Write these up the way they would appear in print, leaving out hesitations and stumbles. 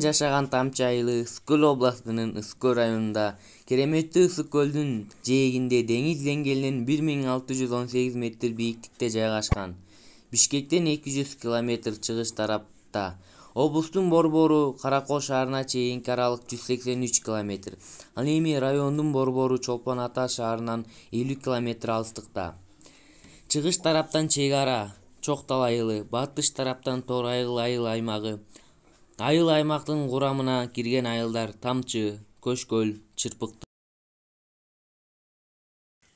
жашаган Тамчы айылы Ысык-Көл областынын Ысык-Көл районунда, кереметтүү Ысык-Көлдүн жээгинде деңиз деңгээлинен 1618 метр бийиктикте жайгашкан. Бишкектен 200 км чыгыш тарапта. Облустун борбору Каракол шаарына чейинки аралык 183 км. Ал эми райондун борбору Чолпон Ата шаарынан 50 км алыстыкта. Чыгыш тараптан чек ара Чок Тал айылы, батыш тараптан Тор айыл аймагы. Айыл аймактын курамына кирген айылдар Тамчы, Көчкөл, Чырпык.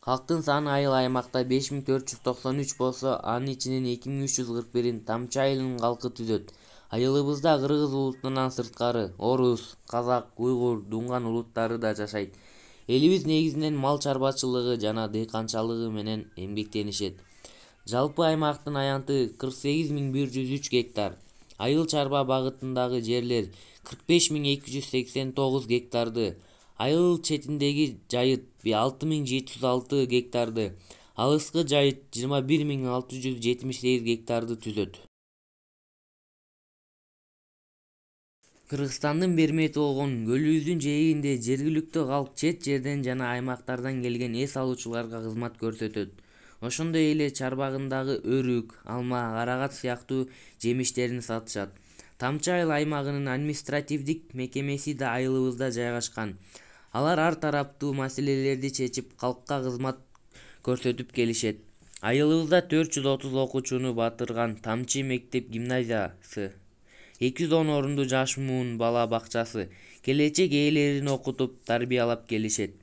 Калктын саны айыл аймакта 5493 болсо, анын ичинен 2341-ин Тамчы айылынын калкы түзөт. Айылыбызда кыргыз улутунан сырткары орус, казак, уйгур, дунган улуттары да жашайт. Элибиз негизинен мал чарбачылыгы жана дыйканчылыгы менен эмгектенишет. Жалпы аймактын аянты 48103 гектар. Айыл чарба багытындагы жерлер 45289 гектарды. Айыл четиндеги жайыт 6706 гектарды. Алыскы жайыт 21678 гектарды түзөт. Кыргызстандын бермети болгон көлүбүздүн жээгинде жергиликтүү калк чет жерден жана аймактардан келген эс алуучуларга кызмат көрсөтөт. Ошондой эле чарбагындагы өрүк, алма, карагат сыяктуу жемиштерин сатышат. Тамчы айыл аймагынын административдик мекемеси да айылыбызда жайгашкан. Алар ар тараптуу маселелерди чечип, калкка кызмат көрсөтүп келишет. Айылыбызда 430 окуучуну батырган Тамчы мектеп-гимназиясы, 210 орундуу жаш муун бала бакчасы келечек ээлерин окутуп, тарбиялап келишет.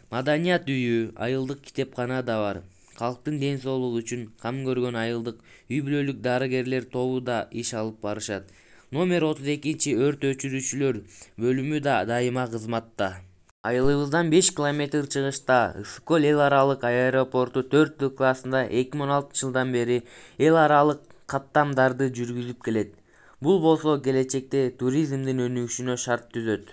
Маданият үйү, айылдык китепкана да бар. Калктын ден соолугу үчүн кам көргөн айылдык үй-бүлөлүк дарыгерлер тобу да иш алып барышат. Номер 32 өрт өчүрүүчүлөр бөлүмү да дайыма кызматта. Айылыбыздан 5 км чыгышта Ысык-Көл эл аралык аэропорту 4 классында 2016 жылдан бери эл аралык каттамдарды жүргүзүп келет. Бул болсо келечекте туризмдин өнүгүшүнө шарт түзөт.